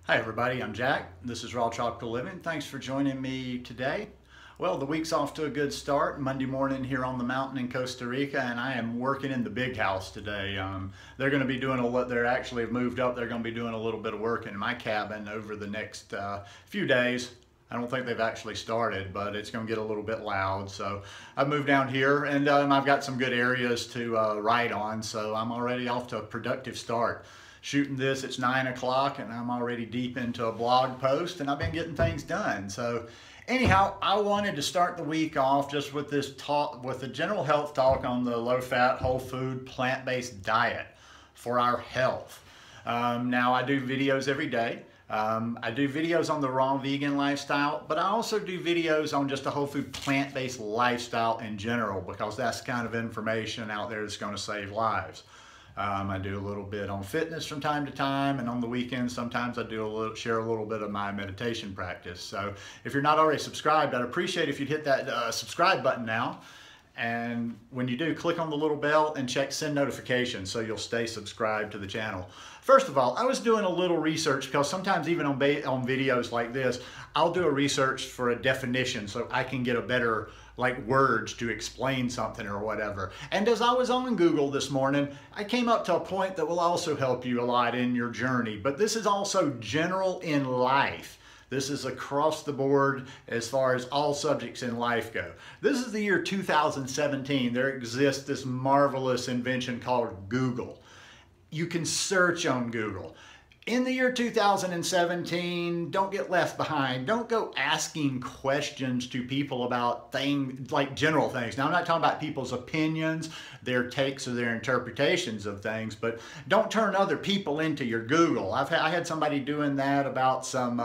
Hi everybody, I'm Jack. This is Raw Tropical Living. Thanks for joining me today. Well, the week's off to a good start. Monday morning here on the mountain in Costa Rica, and I am working in the big house today. They're going to be doing they're actually moved up. They're going to be doing a little bit of work in my cabin over the next few days. I don't think they've actually started, but it's going to get a little bit loud. So I've moved down here, and I've got some good areas to write on, so I'm already off to a productive start. Shooting this, it's 9 o'clock, and I'm already deep into a blog post, and I've been getting things done. So anyhow, I wanted to start the week off just with this talk, with a general health talk on the low-fat, whole food, plant-based diet for our health. Now, I do videos every day. I do videos on the raw vegan lifestyle, but I also do videos on just a whole food plant-based lifestyle in general, because that's kind of information out there that's going to save lives. I do a little bit on fitness from time to time, and on the weekends sometimes I do share a little bit of my meditation practice. So if you're not already subscribed, I'd appreciate if you'd hit that subscribe button now. And when you do, click on the little bell and check send notifications so you'll stay subscribed to the channel. First of all, I was doing a little research, because sometimes even on videos like this, I'll do a research for a definition so I can get a better words to explain something or whatever. And as I was on Google this morning, I came up to a point that will also help you a lot in your journey. But this is also general in life. This is across the board as far as all subjects in life go. This is the year 2017. There exists this marvelous invention called Google. You can search on Google. In the year 2017, don't get left behind. Don't go asking questions to people about things like general things. Now, I'm not talking about people's opinions, their takes, or their interpretations of things, but don't turn other people into your Google. I had somebody doing that about some,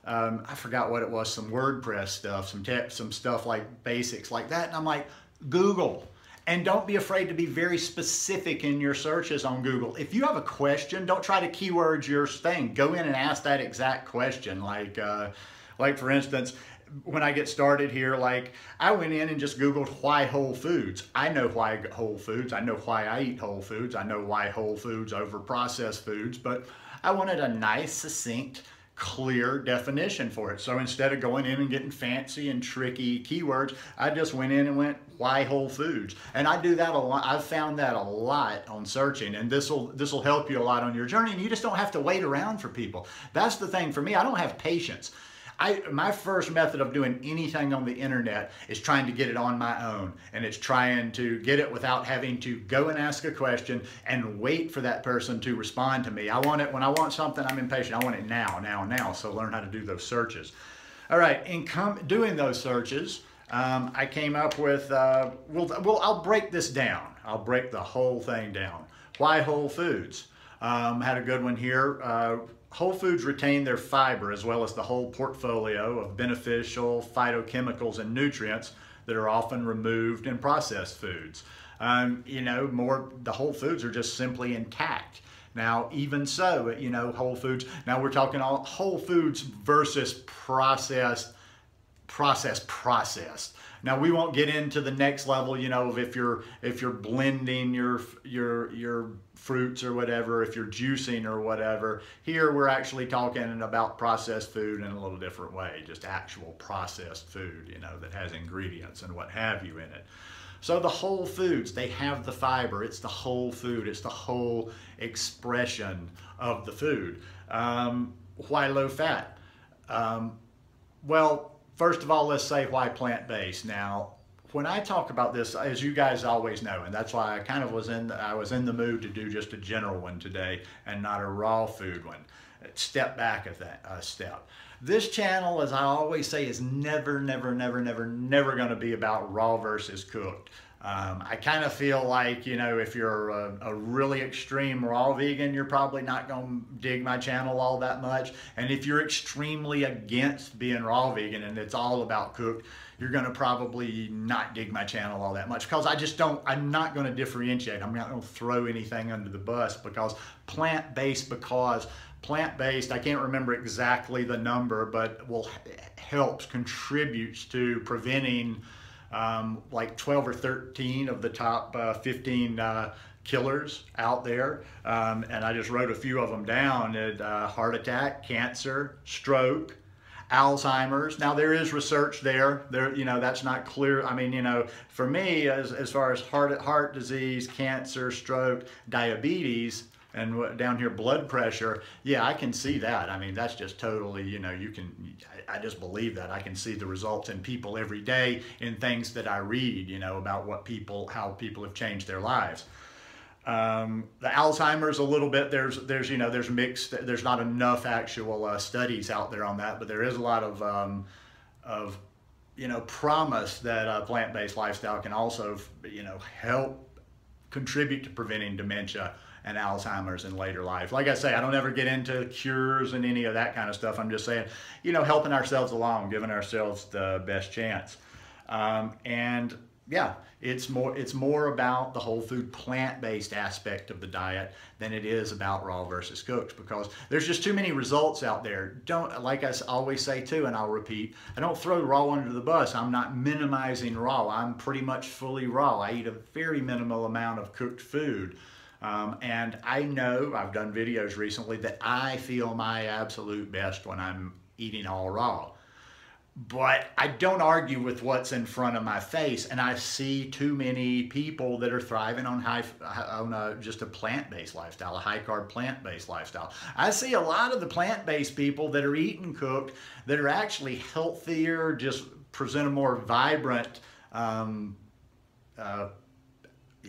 I forgot what it was, some WordPress stuff, some stuff like basics like that. And I'm like, Google. And don't be afraid to be very specific in your searches on Google. If you have a question, don't try to keyword your thing. Go in and ask that exact question. Like for instance, when I get started here, I went in and just Googled why Whole Foods. I know why Whole Foods. I know why I eat Whole Foods. I know why Whole Foods over processed foods, but I wanted a nice, succinct, clear definition for it. So instead of going in and getting fancy and tricky keywords, I just went in and went, why Whole Foods? And I do that a lot. I've found that a lot on searching, and this will help you a lot on your journey, and you just don't have to wait around for people. That's the thing for me. I don't have patience. My first method of doing anything on the internet is trying to get it on my own, and it's trying to get it without having to go and ask a question and wait for that person to respond to me. I want it when I want something. I'm impatient. I want it now. So learn how to do those searches. All right, in doing those searches, I came up with, I'll break this down. I'll break the whole thing down. Why Whole Foods? Had a good one here. Whole foods retain their fiber as well as the whole portfolio of beneficial phytochemicals and nutrients that are often removed in processed foods. The whole foods are just simply intact. Now, even so, whole foods, now we're talking all whole foods versus processed. Now, we won't get into the next level, of if you're blending your fruits or whatever, if you're juicing or whatever. Here we're actually talking about processed food in a little different way, just actual processed food, that has ingredients and what have you in it. So the whole foods, they have the fiber. It's the whole food. It's the whole expression of the food. Why low fat? Well, first of all, let's say why plant-based. Now, when I talk about this, as you guys always know, and that's why I was in the mood to do just a general one today and not a raw food one. Step back a step. This channel, as I always say, is never going to be about raw versus cooked. I kind of feel like, if you're a really extreme raw vegan, you're probably not going to dig my channel all that much. And if you're extremely against being raw vegan and it's all about cooked, you're going to probably not dig my channel all that much, because I'm not going to differentiate. I'm not going to throw anything under the bus, because plant-based, I can't remember exactly the number, but contributes to preventing like 12 or 13 of the top 15 killers out there, and I just wrote a few of them down. Heart attack, cancer, stroke, Alzheimer's. Now there is research there. That's not clear. I mean, for me, as far as heart disease, cancer, stroke, diabetes, and down here blood pressure, yeah, I can see that. I mean, that's just totally, I just believe that. I can see the results in people every day in things that I read, about how people have changed their lives. The Alzheimer's a little bit, there's mixed, there's not enough actual studies out there on that, but there is a lot of promise that a plant-based lifestyle can also, help contribute to preventing dementia and Alzheimer's in later life. Like I say, I don't ever get into cures and any of that kind of stuff. I'm just saying, helping ourselves along, giving ourselves the best chance. And yeah, it's more about the whole food plant-based aspect of the diet than it is about raw versus cooked, because there's just too many results out there. Like I always say too, and I'll repeat, I don't throw raw under the bus. I'm not minimizing raw. I'm pretty much fully raw. I eat a very minimal amount of cooked food. And I know, I've done videos recently, that I feel my absolute best when I'm eating all raw. But I don't argue with what's in front of my face, and I see too many people that are thriving on just a plant-based lifestyle, a high-carb plant-based lifestyle. I see a lot of the plant-based people that are eating cooked that are actually healthier, just present a more vibrant,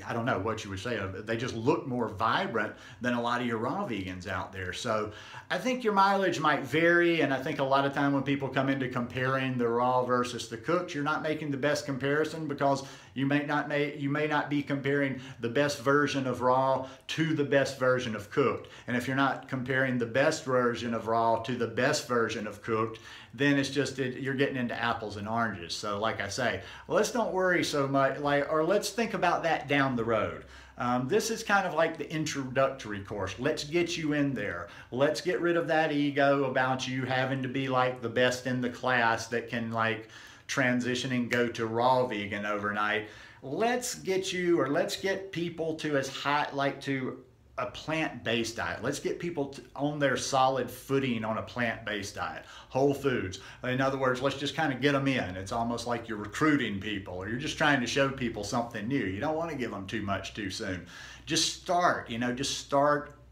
I don't know what you would say, they just look more vibrant than a lot of your raw vegans out there. So I think your mileage might vary, and I think a lot of time when people come into comparing the raw versus the cooked, you're not making the best comparison, because you may not be comparing the best version of raw to the best version of cooked. And if you're not comparing the best version of raw to the best version of cooked, then it's just, you're getting into apples and oranges. So like I say, let's don't worry so much, or let's think about that down the road. This is kind of like the introductory course. Let's get you in there. Let's get rid of that ego about you having to be like the best in the class that can transition and go to raw vegan overnight. Let's get people to to a plant-based diet. Let's get people on their solid footing on a plant-based diet, whole foods. In other words, let's just kind of get them in. It's almost like you're recruiting people, or you're just trying to show people something new. You don't want to give them too much too soon. Just start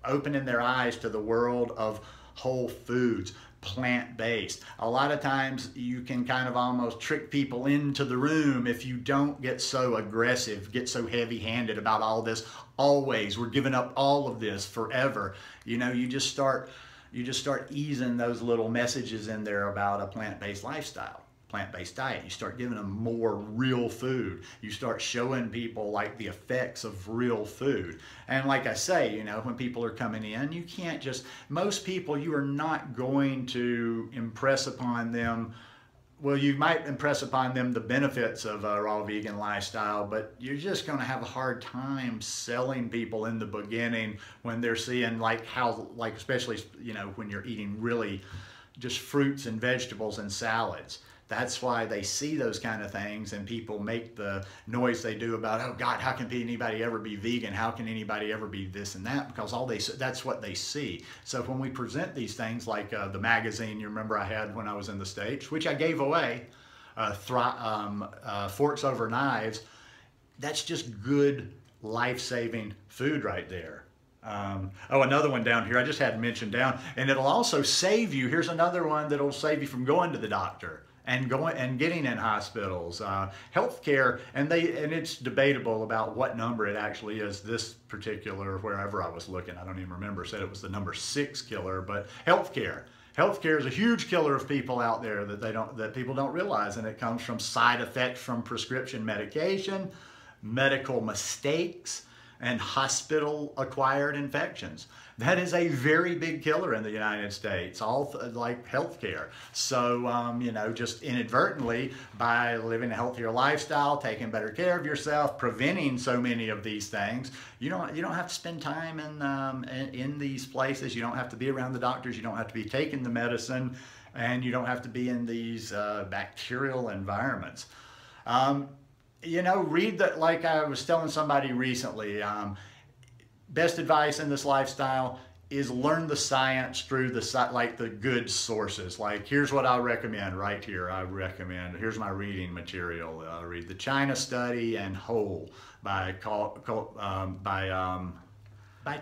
opening their eyes to the world of whole foods, plant-based. A lot of times you can kind of almost trick people into the room if you don't get so aggressive, get so heavy-handed about all this. Always, we're giving up all of this forever. You just start easing those little messages in there about a plant-based lifestyle, plant-based diet. You start giving them more real food. You start showing people the effects of real food. And like I say, when people are coming in, you can't most people, you are not going to impress upon them. Well, you might impress upon them the benefits of a raw vegan lifestyle, but you're just going to have a hard time selling people in the beginning when they're seeing especially, when you're eating really just fruits and vegetables and salads. That's why they see those kind of things, and people make the noise they do about, oh God, how can anybody ever be vegan? How can anybody ever be this and that? Because that's what they see. So when we present these things like the magazine, you remember I had when I was in the States, which I gave away, Forks Over Knives, that's just good life-saving food right there. Another one down here, I just hadn't mentioned down, and it'll also save you. Here's another one that'll save you from going to the doctor and getting in hospitals, healthcare, and it's debatable about what number it actually is. This particular, wherever I was looking, I don't even remember, said it was the number 6 killer, but healthcare. Healthcare is a huge killer of people out there that people don't realize, and it comes from side effects from prescription medication, medical mistakes, and hospital-acquired infections. That is a very big killer in the United States, all like healthcare. So, just inadvertently, by living a healthier lifestyle, taking better care of yourself, preventing so many of these things, you don't have to spend time in these places. You don't have to be around the doctors. You don't have to be taking the medicine, and you don't have to be in these bacterial environments. Read that, like I was telling somebody recently, best advice in this lifestyle is learn the science through the good sources. Like, here's what I recommend right here. Here's my reading material. Read the China Study and Whole by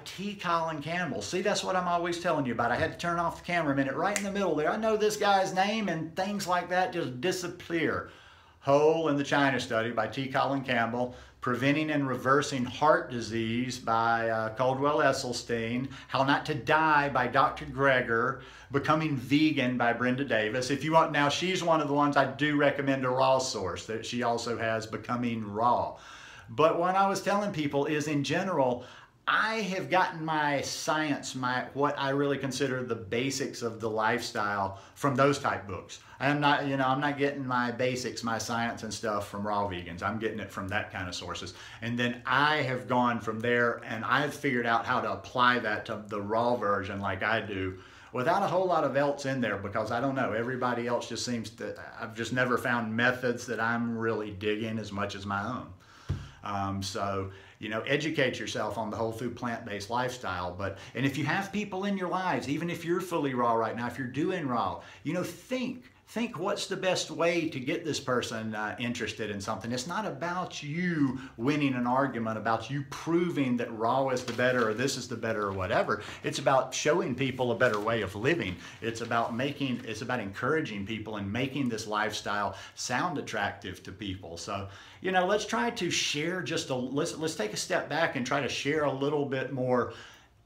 T. Colin Campbell. See, that's what I'm always telling you about. I had to turn off the camera a minute right in the middle there. I know this guy's name, and things like that just disappear. Whole and the China Study by T. Colin Campbell. Preventing and Reversing Heart Disease by Caldwell Esselstyn. How Not to Die by Dr. Greger. Becoming Vegan by Brenda Davis. If you want, now she's one of the ones I do recommend a raw source. That she also has Becoming Raw. But what I was telling people is, in general, I have gotten my science, what I really consider the basics of the lifestyle, from those type books. I'm not, I'm not getting my basics, my science and stuff from Raw Vegans. I'm getting it from that kind of sources. And then I have gone from there, and I've figured out how to apply that to the raw version like I do, without a whole lot of else in there, because I don't know, everybody else just seems to, I've just never found methods that I'm really digging as much as my own. So, educate yourself on the whole food plant-based lifestyle. And if you have people in your lives, even if you're fully raw right now, if you're doing raw, think what's the best way to get this person interested in something. It's not about you winning an argument, about you proving that raw is the better or this is the better or whatever. It's about showing people a better way of living. It's about encouraging people and making this lifestyle sound attractive to people. So, let's try to share let's take a step back and try to share a little bit more,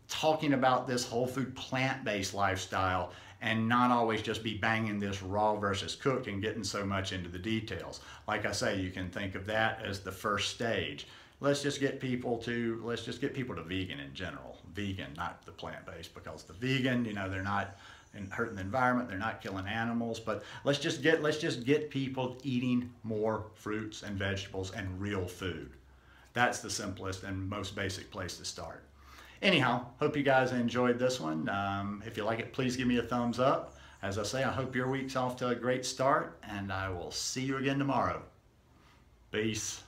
talking about this whole food plant-based lifestyle, and not always just be banging this raw versus cooked and getting so much into the details. Like I say, you can think of that as the first stage. Let's just get people to vegan in general. Vegan, not the plant-based, because the vegan, they're not hurting the environment, they're not killing animals, but let's just get people eating more fruits and vegetables and real food. That's the simplest and most basic place to start. Anyhow, hope you guys enjoyed this one. If you like it, please give me a thumbs up. As I say, I hope your week's off to a great start, and I will see you again tomorrow. Peace.